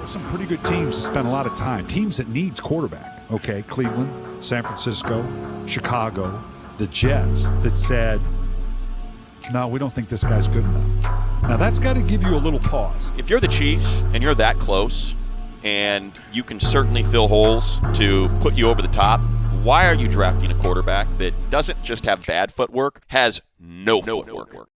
Some pretty good teams that spend a lot of time. Teams that needs quarterback. Okay, Cleveland, San Francisco, Chicago, the Jets that said, no, we don't think this guy's good enough. Now that's got to give you a little pause. If you're the Chiefs and you're that close and you can certainly fill holes to put you over the top, why are you drafting a quarterback that doesn't just have bad footwork, has no footwork?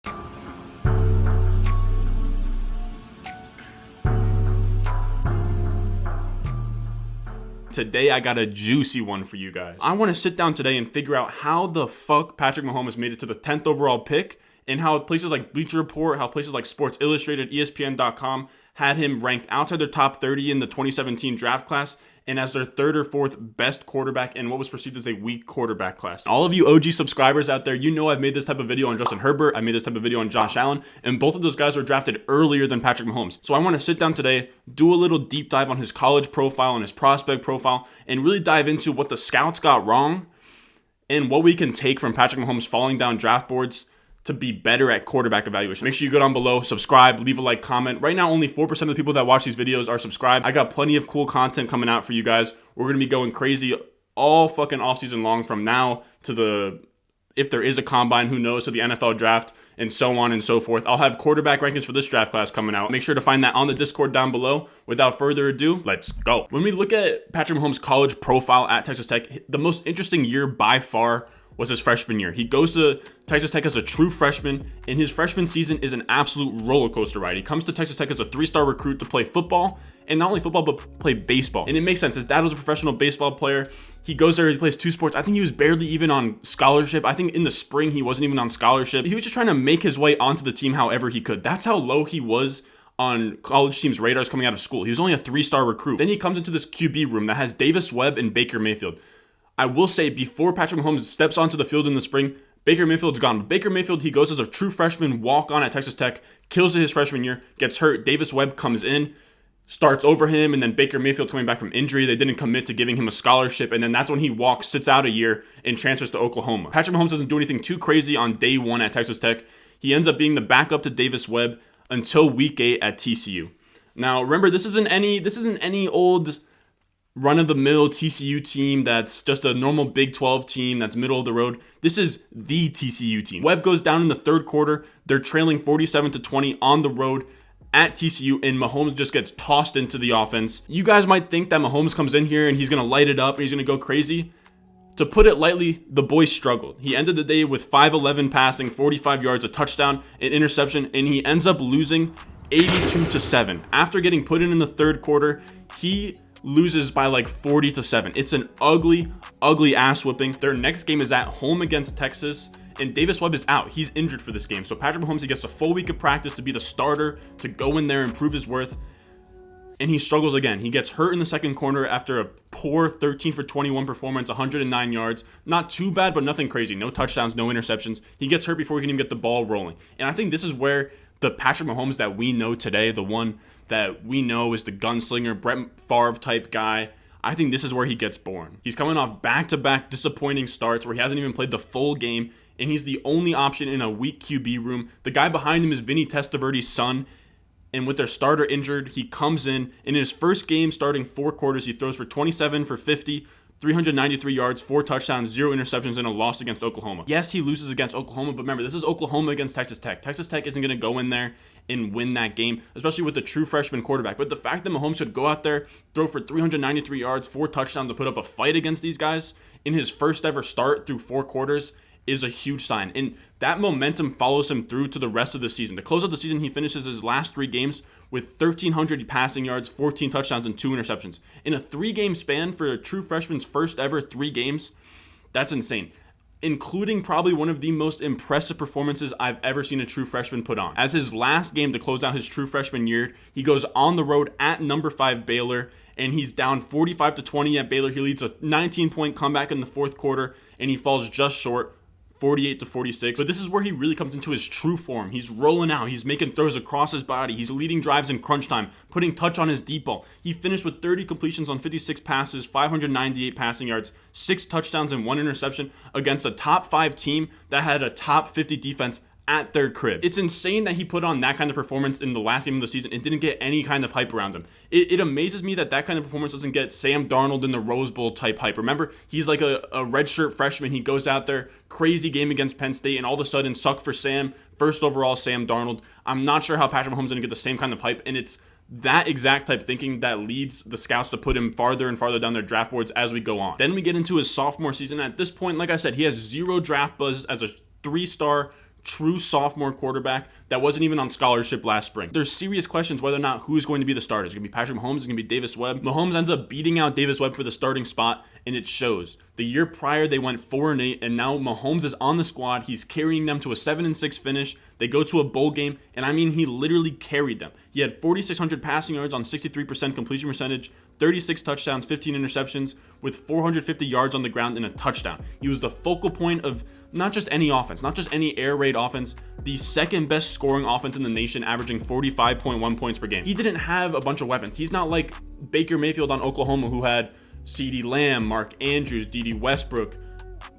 Today, I got a juicy one for you guys. I want to sit down today and figure out how the fuck Patrick Mahomes made it to the 10th overall pick, and how places like Bleacher Report, how places like Sports Illustrated, ESPN.com had him ranked outside their top 30 in the 2017 draft class, and as their third or fourth best quarterback in what was perceived as a weak quarterback class. All of you OG subscribers out there, you know I've made this type of video on Justin Herbert, I made this type of video on Josh Allen, and both of those guys were drafted earlier than Patrick Mahomes. So I want to sit down today, do a little deep dive on his college profile and his prospect profile, and really dive into what the scouts got wrong and what we can take from Patrick Mahomes falling down draft boards to be better at quarterback evaluation. Make sure you go down below, subscribe, leave a like, comment. Right now, only 4% of the people that watch these videos are subscribed. I got plenty of cool content coming out for you guys. We're going to be going crazy all fucking offseason long, from now to if there is a combine, who knows, to the NFL draft, and so on and so forth. I'll have quarterback rankings for this draft class coming out. Make sure to find that on the Discord down below. Without further ado, let's go. When we look at Patrick Mahomes' college profile at Texas Tech, the most interesting year by far was his freshman year. He goes to Texas Tech as a true freshman, and his freshman season is an absolute roller coaster ride. He comes to Texas Tech as a 3-star recruit to play football, and not only football, but play baseball. And it makes sense. His dad was a professional baseball player. He goes there, he plays 2 sports. I think he was barely even on scholarship. I think in the spring, he wasn't even on scholarship. He was just trying to make his way onto the team however he could. That's how low he was on college teams' radars coming out of school. He was only a 3-star recruit. Then he comes into this QB room that has Davis Webb and Baker Mayfield. I will say, before Patrick Mahomes steps onto the field in the spring, Baker Mayfield's gone. But Baker Mayfield, he goes as a true freshman, walk-on at Texas Tech, kills it his freshman year, gets hurt. Davis Webb comes in, starts over him, and then Baker Mayfield coming back from injury. They didn't commit to giving him a scholarship, and then that's when he walks, sits out a year, and transfers to Oklahoma. Patrick Mahomes doesn't do anything too crazy on day one at Texas Tech. He ends up being the backup to Davis Webb until week 8 at TCU. Now, remember, this isn't any old run-of-the-mill TCU team that's just a normal Big 12 team that's middle of the road. This is the TCU team. Webb goes down in the third quarter. They're trailing 47-20 on the road at TCU, and Mahomes just gets tossed into the offense. You guys might think that Mahomes comes in here and he's going to light it up and he's going to go crazy. To put it lightly, the boy struggled. He ended the day with 5'11" passing, 45 yards, a touchdown, an interception, and he ends up losing 82-7. After getting put in the third quarter, he loses by like 40-7. It's an ugly ass whipping. Their next game is at home against Texas, and Davis Webb is out. He's injured for this game. So Patrick Mahomes, he gets a full week of practice to be the starter, to go in there and prove his worth. And he struggles again. He gets hurt in the second quarter after a poor 13-for-21 performance, 109 yards. Not too bad, but nothing crazy. No touchdowns, no interceptions. He gets hurt before he can even get the ball rolling. And I think this is where the Patrick Mahomes that we know today, the one that we know is the gunslinger, Brett Favre type guy, I think this is where he gets born. He's coming off back-to-back disappointing starts where he hasn't even played the full game, and he's the only option in a weak QB room. The guy behind him is Vinny Testaverde's son, and with their starter injured, he comes in his first game starting 4 quarters, he throws for 27 for 50, 393 yards, 4 touchdowns, 0 interceptions, and a loss against Oklahoma. Yes, he loses against Oklahoma, but remember, this is Oklahoma against Texas Tech. Texas Tech isn't going to go in there and win that game, especially with the true freshman quarterback. But the fact that Mahomes could go out there, throw for 393 yards, 4 touchdowns to put up a fight against these guys in his first ever start through 4 quarters is a huge sign. And that momentum follows him through to the rest of the season. To close out the season, he finishes his last 3 games with 1,300 passing yards, 14 touchdowns, and 2 interceptions. In a 3-game span for a true freshman's first ever 3 games, that's insane. Including probably one of the most impressive performances I've ever seen a true freshman put on. As his last game to close out his true freshman year, he goes on the road at number 5 Baylor, and he's down 45-20 at Baylor. He leads a 19-point comeback in the fourth quarter, and he falls just short, 48-46. But this is where he really comes into his true form. He's rolling out. He's making throws across his body. He's leading drives in crunch time, putting touch on his deep ball. He finished with 30 completions on 56 passes, 598 passing yards, 6 touchdowns, and 1 interception against a top 5 team that had a top 50 defense at their crib. It's insane that he put on that kind of performance in the last game of the season and didn't get any kind of hype around him. It amazes me that kind of performance doesn't get Sam Darnold in the Rose Bowl type hype. Remember, he's like a redshirt freshman. He goes out there, crazy game against Penn State, and all of a sudden, suck for Sam, first overall Sam Darnold. I'm not sure how Patrick Mahomes is going to get the same kind of hype, and it's that exact type of thinking that leads the scouts to put him farther and farther down their draft boards as we go on. Then we get into his sophomore season. At this point, like I said, he has zero draft buzz as a 3-star true sophomore quarterback that wasn't even on scholarship last spring. There's serious questions whether or not who's going to be the starter. Is it going to be Patrick Mahomes? Is it going to be Davis Webb? Mahomes ends up beating out Davis Webb for the starting spot, and it shows. The year prior, they went 4-8, and now Mahomes is on the squad. He's carrying them to a 7-6 finish. They go to a bowl game, and I mean, he literally carried them. He had 4,600 passing yards on 63% completion percentage, 36 touchdowns, 15 interceptions, with 450 yards on the ground and a touchdown. He was the focal point of not just any offense, not just any air raid offense, the second best scoring offense in the nation, averaging 45.1 points per game. He didn't have a bunch of weapons. He's not like Baker Mayfield on Oklahoma, who had CeeDee Lamb, Mark Andrews, D.D. Westbrook,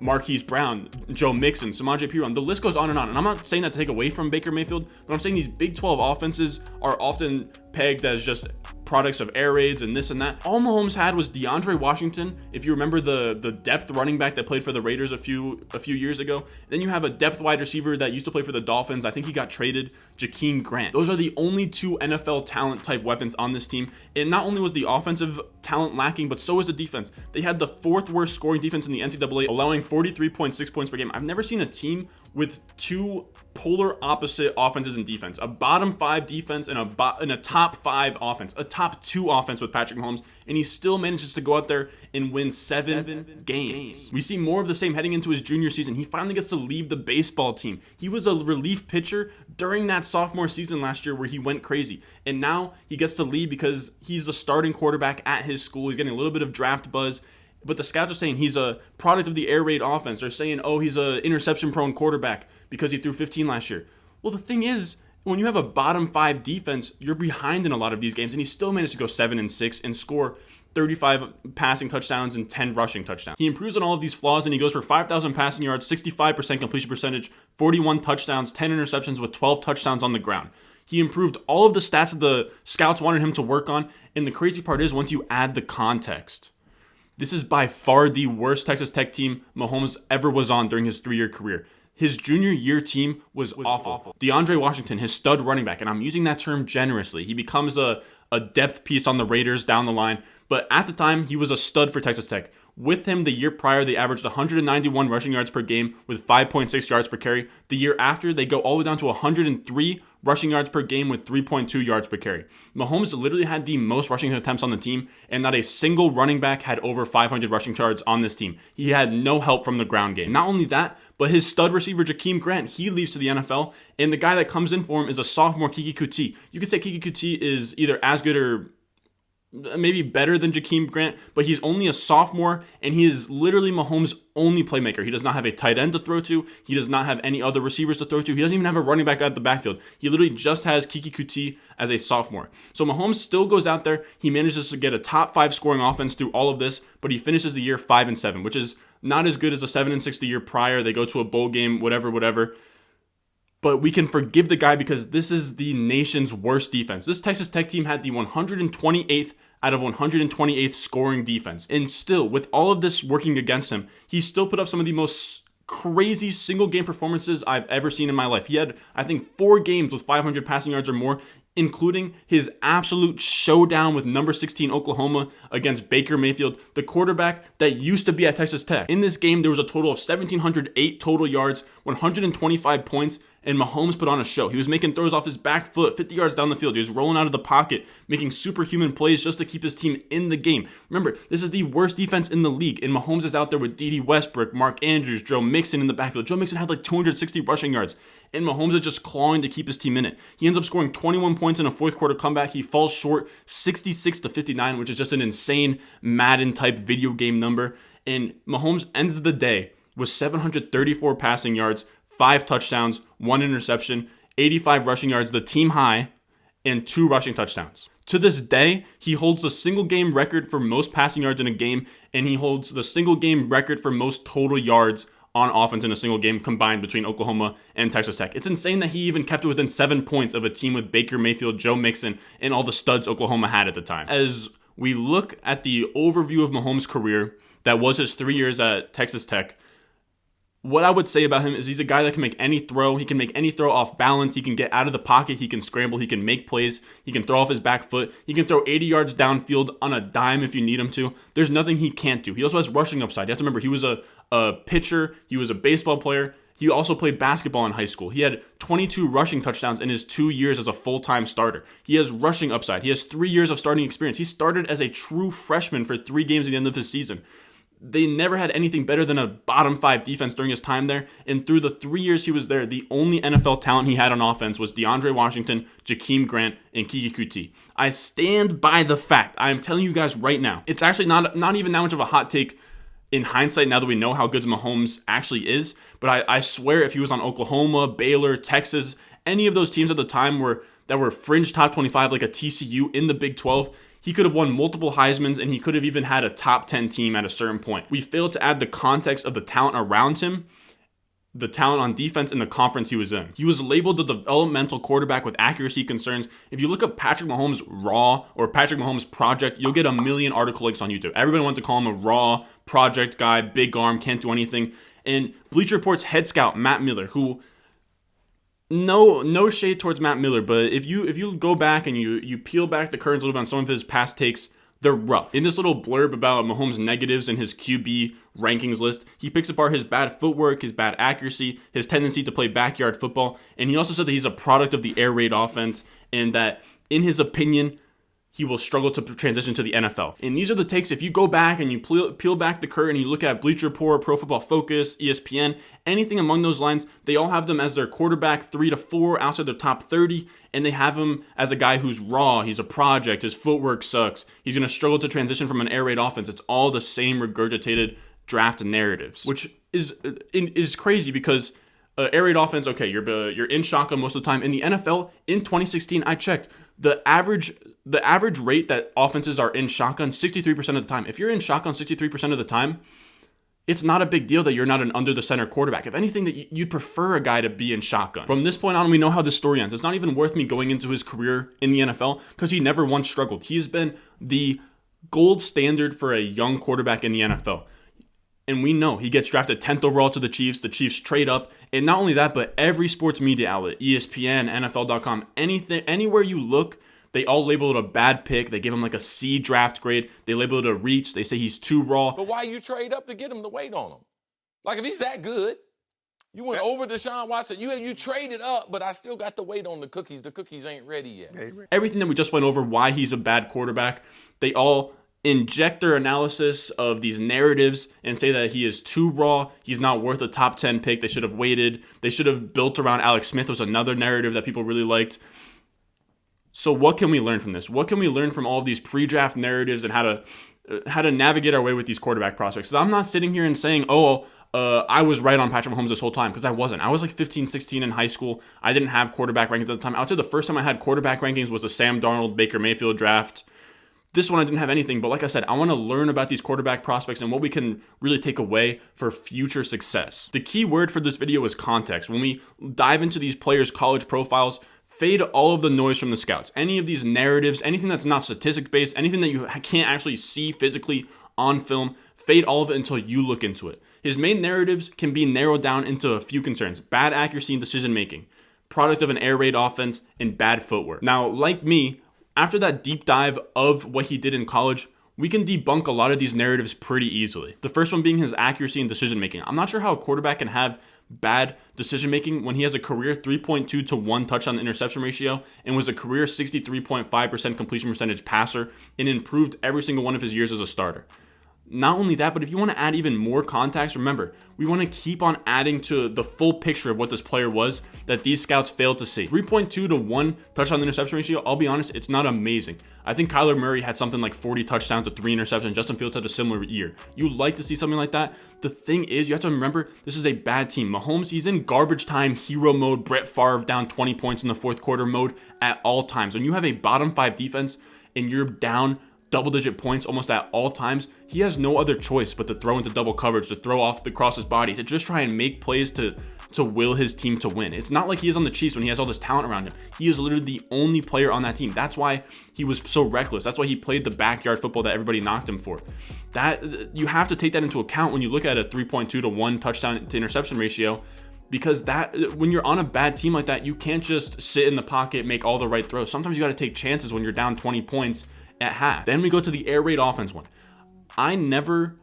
Marquise Brown, Joe Mixon, Samaje Perine. The list goes on. And I'm not saying that to take away from Baker Mayfield, but I'm saying these Big 12 offenses are often pegged as just products of air raids and this and that. All Mahomes had was DeAndre Washington. If you remember the depth running back that played for the Raiders a few years ago. Then you have a depth wide receiver that used to play for the Dolphins. I think he got traded, Jakeem Grant. Those are the only 2 NFL talent type weapons on this team. And not only was the offensive talent lacking, but so was the defense. They had the 4th worst scoring defense in the NCAA, allowing 43.6 points per game. I've never seen a team with 2 polar opposite offenses and defense, a bottom 5 defense and a top 5 offense, a top 2 offense with Patrick Mahomes, and he still manages to go out there and win 7 games. We see more of the same heading into his junior season. He finally gets to leave the baseball team. He was a relief pitcher during that sophomore season last year where he went crazy, and now he gets to leave because he's the starting quarterback at his school. He's getting a little bit of draft buzz. But the scouts are saying he's a product of the air raid offense. They're saying, oh, he's an interception-prone quarterback because he threw 15 last year. Well, the thing is, when you have a bottom 5 defense, you're behind in a lot of these games, and he still managed to go 7-6 and score 35 passing touchdowns and 10 rushing touchdowns. He improves on all of these flaws, and he goes for 5,000 passing yards, 65% completion percentage, 41 touchdowns, 10 interceptions with 12 touchdowns on the ground. He improved all of the stats that the scouts wanted him to work on, and the crazy part is once you add the context. This is by far the worst Texas Tech team Mahomes ever was on during his 3-year career. His junior year team was awful. DeAndre Washington, his stud running back, and I'm using that term generously. He becomes a depth piece on the Raiders down the line, but at the time, he was a stud for Texas Tech. With him, the year prior, they averaged 191 rushing yards per game with 5.6 yards per carry. The year after, they go all the way down to 103 rushing yards per game with 3.2 yards per carry. Mahomes literally had the most rushing attempts on the team, and not a single running back had over 500 rushing yards on this team. He had no help from the ground game. Not only that, but his stud receiver, Jakeem Grant, he leaves to the NFL, and the guy that comes in for him is a sophomore, Kiki Kuti. You could say Kiki Kuti is either as good or maybe better than Jakeem Grant, but he's only a sophomore, and he is literally Mahomes' only playmaker. He does not have a tight end to throw to. He does not have any other receivers to throw to. He doesn't even have a running back out the backfield. He literally just has Kiki Kuti as a sophomore. So Mahomes still goes out there. He manages to get a top 5 scoring offense through all of this, but he finishes the year 5-7, which is not as good as a 7-6 the year prior. They go to a bowl game, whatever. But we can forgive the guy because this is the nation's worst defense. This Texas Tech team had the 128th out of 128th scoring defense. And still, with all of this working against him, he still put up some of the most crazy single game performances I've ever seen in my life. He had, I think, 4 games with 500 passing yards or more, including his absolute showdown with number 16 Oklahoma against Baker Mayfield, the quarterback that used to be at Texas Tech. In this game, there was a total of 1,708 total yards, 125 points, and Mahomes put on a show. He was making throws off his back foot, 50 yards down the field. He was rolling out of the pocket, making superhuman plays just to keep his team in the game. Remember, this is the worst defense in the league, and Mahomes is out there with D.D. Westbrook, Mark Andrews, Joe Mixon in the backfield. Joe Mixon had like 260 rushing yards, and Mahomes is just clawing to keep his team in it. He ends up scoring 21 points in a fourth quarter comeback. He falls short 66-59, which is just an insane Madden-type video game number. And Mahomes ends the day with 734 passing yards, 5 touchdowns, 1 interception, 85 rushing yards, the team high, and 2 rushing touchdowns. To this day, he holds the single game record for most passing yards in a game, and he holds the single game record for most total yards on offense in a single game combined between Oklahoma and Texas Tech. It's insane that he even kept it within 7 points of a team with Baker Mayfield, Joe Mixon, and all the studs Oklahoma had at the time. As we look at the overview of Mahomes' career, that was his 3 years at Texas Tech, what I would say about him is he's a guy that can make any throw. He can make any throw off balance. He can get out of the pocket. He can scramble. He can make plays. He can throw off his back foot. He can throw 80 yards downfield on a dime if you need him to. There's nothing he can't do. He also has rushing upside. You have to remember, he was a pitcher. He was a baseball player. He also played basketball in high school. He had 22 rushing touchdowns in his 2 years as a full-time starter. He has rushing upside. He has 3 years of starting experience. He started as a true freshman for 3 games at the end of his season. They never had anything better than a bottom 5 defense during his time there. And through the 3 years he was there, the only NFL talent he had on offense was DeAndre Washington, Jakeem Grant, and Kiki Kuti. I stand by the fact. I am telling you guys right now. It's actually not even that much of a hot take in hindsight now that we know how good Mahomes actually is. But I swear if he was on Oklahoma, Baylor, Texas, any of those teams at the time that were fringe top 25 like a TCU in the Big 12, he could have won multiple Heismans, and he could have even had a top 10 team at a certain point. We failed to add the context of the talent around him, the talent on defense, and the conference he was in. He was labeled the developmental quarterback with accuracy concerns. If you look up Patrick Mahomes raw or Patrick Mahomes project, you'll get a million article links on YouTube. Everybody wanted to call him a raw project guy, big arm, can't do anything. And Bleacher Report's head scout, Matt Miller, who... No shade towards Matt Miller, but if you go back and you peel back the curtains a little bit on some of his past takes, they're rough. In this little blurb about Mahomes' negatives and his QB rankings list, he picks apart his bad footwork, his bad accuracy, his tendency to play backyard football, and he also said that he's a product of the air raid offense, and that, in his opinion, he will struggle to transition to the NFL. And these are the takes. If you go back and you peel back the curtain, you look at Bleacher Report, Pro Football Focus, ESPN, anything among those lines, they all have them as their quarterback 3 to 4 outside their top 30, and they have him as a guy who's raw. He's a project. His footwork sucks. He's going to struggle to transition from an air raid offense. It's all the same regurgitated draft narratives, which is crazy because air raid offense, okay, you're in shotgun most of the time. In the NFL, in 2016, I checked, the average rate that offenses are in shotgun 63% of the time. If you're in shotgun 63% of the time, it's not a big deal that you're not an under the center quarterback. If anything, that you'd prefer a guy to be in shotgun. From this point on, we know how this story ends. It's not even worth me going into his career in the NFL because he never once struggled. He's been the gold standard for a young quarterback in the NFL. And we know he gets drafted 10th overall to the Chiefs trade up. And not only that, but every sports media outlet, ESPN, NFL.com, anywhere you look, they all label it a bad pick. They give him like a C draft grade. They label it a reach. They say he's too raw. But why you trade up to get him to wait on him? Like if he's that good, you went over Deshaun Watson. You traded up, but I still got to wait on the cookies. The cookies ain't ready yet. Everything that we just went over, why he's a bad quarterback, they all inject their analysis of these narratives and say that he is too raw. He's not worth a top 10 pick. They should have waited. They should have built around Alex Smith, was another narrative that people really liked. So what can we learn from this? What can we learn from all of these pre-draft narratives and how to navigate our way with these quarterback prospects? So I'm not sitting here and saying, I was right on Patrick Mahomes this whole time, because I wasn't. I was like 15, 16 in high school. I didn't have quarterback rankings at the time. I would say the first time I had quarterback rankings was the Sam Darnold, Baker Mayfield draft. This one I didn't have anything, but like I said, I want to learn about these quarterback prospects and what we can really take away for future success. The key word for this video is context. When we dive into these players' college profiles, fade all of the noise from the scouts. Any of these narratives, anything that's not statistic-based, anything that you can't actually see physically on film, fade all of it until you look into it. His main narratives can be narrowed down into a few concerns: bad accuracy in decision-making, product of an air raid offense, and bad footwork. Now, like me, after that deep dive of what he did in college, we can debunk a lot of these narratives pretty easily. The first one being his accuracy in decision-making. I'm not sure how a quarterback can have bad decision-making when he has a career 3.2 to 1 touchdown interception ratio and was a career 63.5% completion percentage passer and improved every single one of his years as a starter. Not only that, but if you want to add even more context, remember, we want to keep on adding to the full picture of what this player was that these scouts failed to see. 3.2 to 1 touchdown interception ratio, I'll be honest, it's not amazing. I think Kyler Murray had something like 40 touchdowns to 3 interceptions. Justin Fields had a similar year. You like to see something like that. The thing is, you have to remember, this is a bad team. Mahomes, he's in garbage time hero mode, Brett Favre down 20 points in the fourth quarter mode at all times. When you have a bottom 5 defense and you're down double-digit points almost at all times, he has no other choice but to throw into double coverage, to throw off across his body, to just try and make plays to will his team to win. It's not like he is on the Chiefs when he has all this talent around him. He is literally the only player on that team. That's why he was so reckless. That's why he played the backyard football that everybody knocked him for. That you have to take that into account when you look at a 3.2 to 1 touchdown to interception ratio, because that when you're on a bad team like that, you can't just sit in the pocket, make all the right throws. Sometimes you got to take chances when you're down 20 points at half. Then we go to the air raid offense one. I never,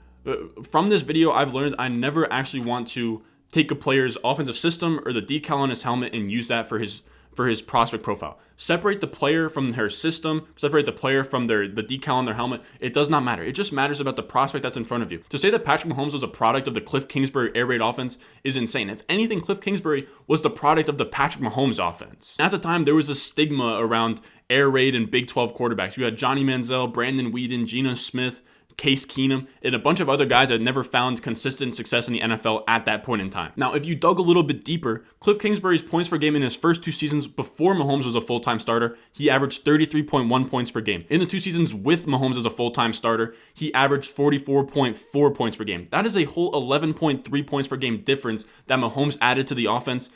from this video, I've learned I never actually want to take a player's offensive system or the decal on his helmet and use that for his prospect profile. Separate the player from her system, separate the player from the decal on their helmet. It does not matter. It just matters about the prospect that's in front of you. To say that Patrick Mahomes was a product of the Cliff Kingsbury air raid offense is insane. If anything, Cliff Kingsbury was the product of the Patrick Mahomes offense. At the time, there was a stigma around air raid and Big 12 quarterbacks. You had Johnny Manziel, Brandon Weeden, Geno Smith, Case Keenum, and a bunch of other guys that never found consistent success in the NFL at that point in time. Now, if you dug a little bit deeper, Cliff Kingsbury's points per game in his first 2 seasons before Mahomes was a full-time starter, he averaged 33.1 points per game. In the 2 seasons with Mahomes as a full-time starter, he averaged 44.4 points per game. That is a whole 11.3 points per game difference that Mahomes added to the offense.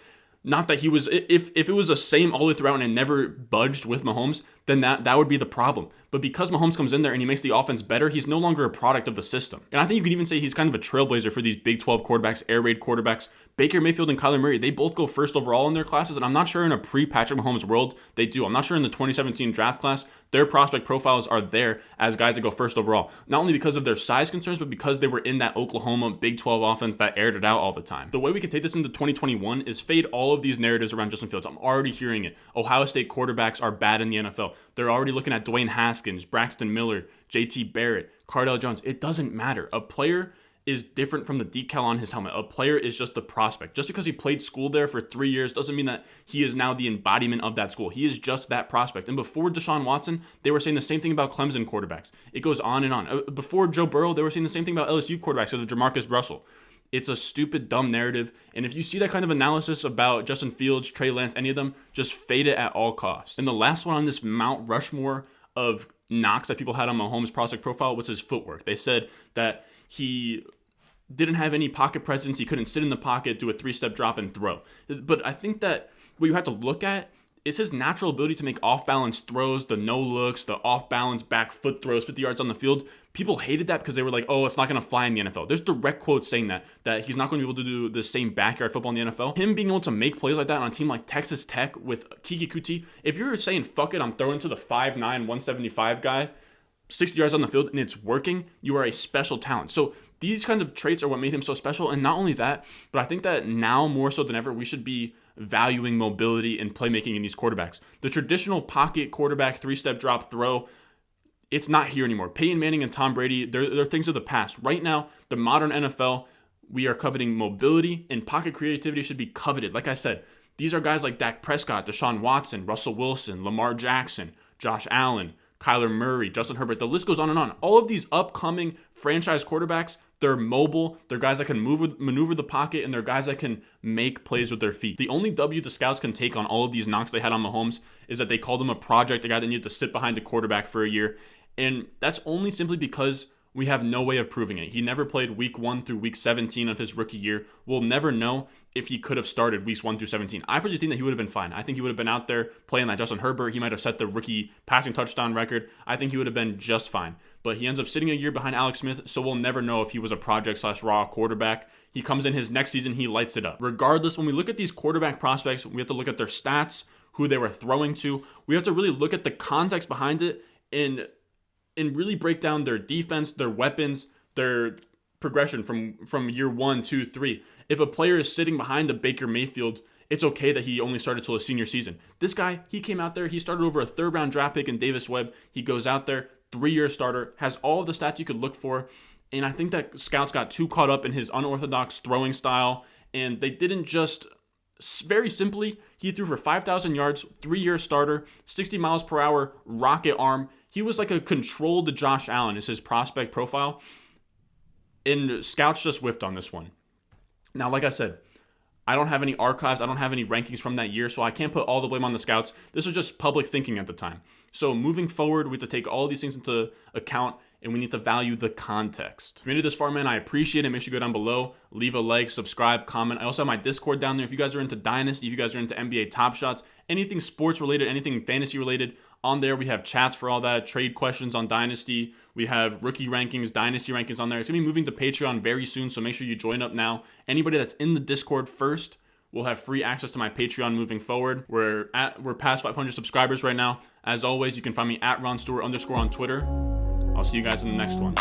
Not that he was, if it was the same all the way throughout and it never budged with Mahomes, then that would be the problem. But because Mahomes comes in there and he makes the offense better, he's no longer a product of the system. And I think you could even say he's kind of a trailblazer for these Big 12 quarterbacks, air raid quarterbacks. Baker Mayfield and Kyler Murray, they both go first overall in their classes, and I'm not sure in a pre-Patrick Mahomes world they do. I'm not sure in the 2017 draft class their prospect profiles are there as guys that go first overall. Not only because of their size concerns, but because they were in that Oklahoma Big 12 offense that aired it out all the time. The way we can take this into 2021 is fade all of these narratives around Justin Fields. I'm already hearing it. Ohio State quarterbacks are bad in the NFL. They're already looking at Dwayne Haskins, Braxton Miller, JT Barrett, Cardell Jones. It doesn't matter. A player is different from the decal on his helmet. A player is just the prospect. Just because he played school there for 3 years doesn't mean that he is now the embodiment of that school. He is just that prospect. And before Deshaun Watson, they were saying the same thing about Clemson quarterbacks. It goes on and on. Before Joe Burrow, they were saying the same thing about LSU quarterbacks because of Jamarcus Russell. It's a stupid, dumb narrative. And if you see that kind of analysis about Justin Fields, Trey Lance, any of them, just fade it at all costs. And the last one on this Mount Rushmore of knocks that people had on Mahomes' prospect profile was his footwork. They said that he didn't have any pocket presence. He couldn't sit in the pocket, do a 3-step drop and throw. But I think that what you have to look at is his natural ability to make off-balance throws, the no looks, the off-balance back foot throws 50 yards on the field. People hated that because they were like, oh, it's not going to fly in the NFL. There's direct quotes saying that he's not going to be able to do the same backyard football in the NFL. Him being able to make plays like that on a team like Texas Tech with Kiki Kuti, if you're saying, fuck it, I'm throwing to the 5'9", 175 guy, 60 yards on the field, and it's working, you are a special talent. So these kind of traits are what made him so special. And not only that, but I think that now more so than ever, we should be valuing mobility and playmaking in these quarterbacks. The traditional pocket quarterback 3-step drop throw, it's not here anymore. Peyton Manning and Tom Brady, they're things of the past. Right now, the modern NFL, we are coveting mobility, and pocket creativity should be coveted. Like I said, these are guys like Dak Prescott, Deshaun Watson, Russell Wilson, Lamar Jackson, Josh Allen, Kyler Murray, Justin Herbert. The list goes on and on. All of these upcoming franchise quarterbacks, they're mobile. They're guys that can maneuver the pocket, and they're guys that can make plays with their feet. The only W the scouts can take on all of these knocks they had on Mahomes is that they called him a project, a guy that needed to sit behind a quarterback for a year. And that's only simply because we have no way of proving it. He never played week 1 through week 17 of his rookie year. We'll never know if he could have started weeks 1 through 17. I personally think that he would have been fine. I think he would have been out there playing like Justin Herbert. He might have set the rookie passing touchdown record. I think he would have been just fine. But he ends up sitting a year behind Alex Smith, so we'll never know if he was a project/raw quarterback. He comes in his next season, he lights it up. Regardless, when we look at these quarterback prospects, we have to look at their stats, who they were throwing to. We have to really look at the context behind it and really break down their defense, their weapons, their progression from year 1, 2, 3. If a player is sitting behind a Baker Mayfield, it's okay that he only started till his senior season. This guy, he came out there, he started over a 3rd-round draft pick in Davis Webb. He goes out there, 3-year starter, has all of the stats you could look for. And I think that scouts got too caught up in his unorthodox throwing style, and they didn't just, very simply, he threw for 5,000 yards, 3-year starter, 60 miles per hour, rocket arm. He was like a controlled Josh Allen is his prospect profile. And scouts just whiffed on this one. Now, like I said, I don't have any archives. I don't have any rankings from that year, so I can't put all the blame on the scouts. This was just public thinking at the time. So moving forward, we have to take all these things into account, and we need to value the context. If you made it this far, man, I appreciate it. Make sure you go down below, leave a like, subscribe, comment. I also have my Discord down there. If you guys are into Dynasty, if you guys are into NBA Top Shots, anything sports related, anything fantasy related, on there we have chats for all that, trade questions on Dynasty. We have rookie rankings, Dynasty rankings on there. It's going to be moving to Patreon very soon, so make sure you join up now. Anybody that's in the Discord first will have free access to my Patreon moving forward. We're past 500 subscribers right now. As always, you can find me at @RonStewart_ on Twitter. I'll see you guys in the next one.